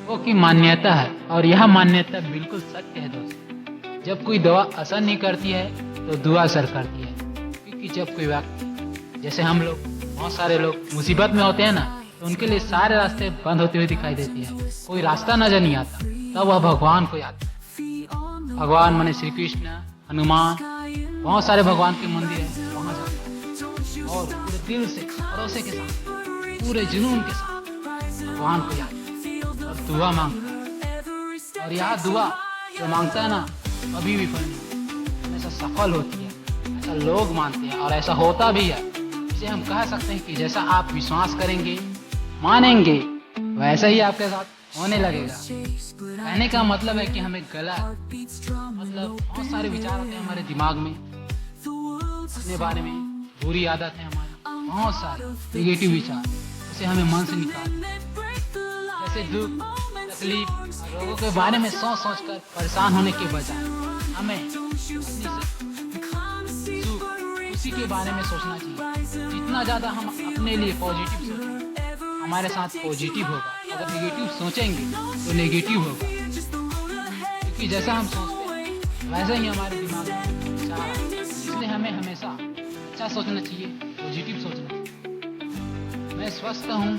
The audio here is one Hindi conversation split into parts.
वो की मान्यता है और यह मान्यता बिल्कुल सत्य है दोस्तों। जब कोई दवा असर नहीं करती है तो दुआ असर करती है, क्योंकि जब कोई व्यक्ति जैसे हम लोग बहुत सारे लोग मुसीबत में होते हैं ना, तो उनके लिए सारे रास्ते बंद होते हुए दिखाई देती है, कोई रास्ता नजर नहीं आता, तब वह भगवान को याद करता। भगवान माने श्री कृष्ण, हनुमान, बहुत सारे भगवान के मंदिर है, वहाँ जाता है और पूरे दिल से भरोसे के साथ पूरे जुनून के साथ भगवान को याद और दुआ मांगता है। और यह दुआ जो मांगता है ना, कभी भी फल नहीं हमेशा सफल होती है, ऐसा लोग मानते हैं और ऐसा होता भी है। इसे हम कह सकते हैं कि जैसा आप विश्वास करेंगे, मानेंगे, वैसा ही आपके साथ होने लगेगा। कहने का मतलब है कि हमें गलत मतलब बहुत सारे विचार होते हैं हमारे दिमाग में, अपने बारे में बुरी आदत है हमारी, बहुत सारे नेगेटिव विचार, उसे हमें मन से निकाल, जैसे दुख, तकलीफ, रोगों के बारे में सोच सोच कर परेशान होने के बजाय हमें उसी के बारे में सोचना चाहिए। जितना ज़्यादा हम अपने लिए पॉजिटिव सोचेंगे, हमारे साथ पॉजिटिव होगा। अगर नेगेटिव सोचेंगे तो नेगेटिव होगा, क्योंकि जैसा हम सोचते हैं वैसा ही हमारे दिमाग में विचार आता है। इसलिए हमें हमेशा अच्छा सोचना चाहिए, पॉजिटिव सोचना चाहिए। मैं स्वस्थ हूँ,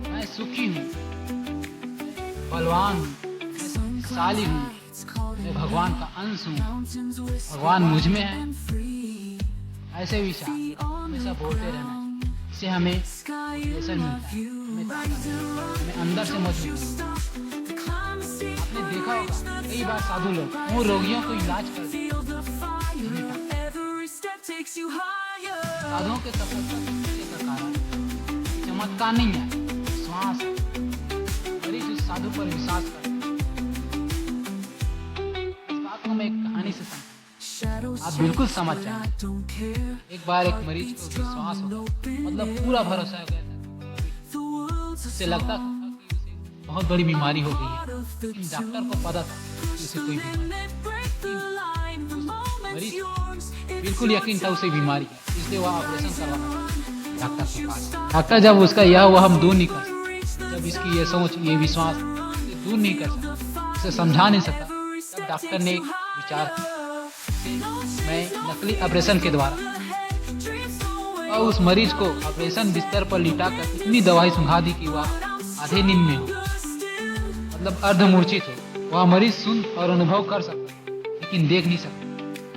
मैं सुखी हूँ, बलवान हूँ, मैं शक्तिशाली हूँ, मैं भगवान का अंश हूँ, भगवान मुझ में है। ऐसे विचार हमेशा बोलते रहना चाहिए। इससे हमें मोटिवेशन मिलता है, हमें अंदर से मजबूत। आपने देखा होगा कई बार साधु लोग उन रोगियों को इलाज करते हैं। साधुओं के सफलता का कारण चमत्कार नहीं है, विश्वास। मरीज उस साधु पर विश्वास करते हैं। इस बात को मैं एक कहानी से समझा, आप बिल्कुल समझ जाएंगे। एक बार एक मरीज को विश्वास हो, मतलब पूरा भरोसा हो गया था। उससे लगता था कि उसे बहुत बड़ी बीमारी हो गई है, लेकिन डॉक्टर को पता था कि उसे कोई बीमारी नहीं। मरीज बिल्कुल यकीन था उसे बीमारी है, इसलिए वह ऑपरेशन करवाना डॉक्टर के पास। डॉक्टर जब उसका यह वह हम दूर नहीं कर सकते, जब इसकी ये सोच, ये विश्वास दूर नहीं कर सकता, उसे समझा नहीं सकता, तब डॉक्टर ने एक विचार किया, मैं नकली ऑपरेशन के द्वारा और उस मरीज को ऑपरेशन बिस्तर पर लिटाकर इतनी दवाई सुंघा दी कि वह आधे नींद में हो, मतलब अर्धमूर्छित हो। वह मरीज सुन और अनुभव कर सकता लेकिन देख नहीं सकता।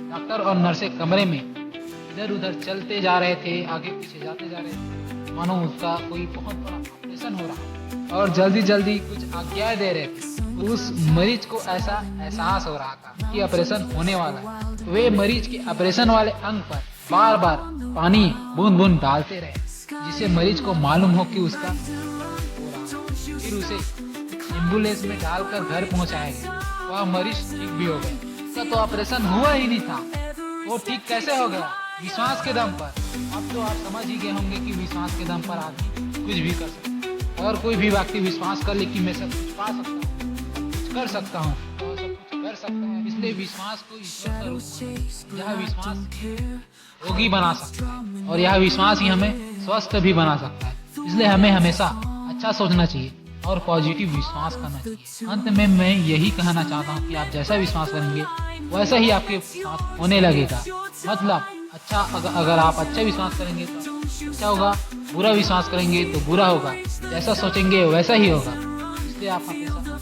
डॉक्टर और नर्सें कमरे में इधर उधर चलते जा रहे थे, आगे पीछे जाते जा रहे थे, मानो उसका कोई बहुत बड़ा ऑपरेशन हो रहा और जल्दी जल्दी कुछ आज्ञाएं दे रहे थे। उस मरीज को ऐसा एहसास हो रहा था कि ऑपरेशन होने वाला है। तो वे मरीज के ऑपरेशन वाले अंग पर बार बार पानी बूंद बूंद डालते रहे, जिससे मरीज को मालूम हो कि उसका हो रहा। फिर उसे एम्बुलेंस में डालकर घर पहुंचाया गया। वह मरीज ठीक भी हो गया। उसका तो ऑपरेशन हुआ ही नहीं था, वो ठीक कैसे हो गया? विश्वास के दम पर। अब तो आप समझ ही गए होंगे कि विश्वास के दम पर आदमी कुछ भी कर सकता है। अगर कोई भी व्यक्ति विश्वास कर ले कि मैं सब कुछ पा सकता हूँ, कर सकता हूँ, तो सब कुछ कर सकता है। इसलिए विश्वास को ईश्वर का रूप, यह विश्वास रोगी बना सकता है और यह विश्वास ही हमें स्वस्थ भी बना सकता है। इसलिए हमें हमेशा अच्छा सोचना चाहिए और पॉजिटिव विश्वास करना चाहिए। अंत में मैं यही कहना चाहता हूँ कि आप जैसा विश्वास करेंगे वैसा ही आपके साथ होने लगेगा। मतलब अच्छा, अगर आप अच्छा विश्वास करेंगे तो अच्छा होगा, बुरा विश्वास करेंगे तो बुरा होगा। जैसा सोचेंगे वैसा ही होगा। इसलिए आप हमेशा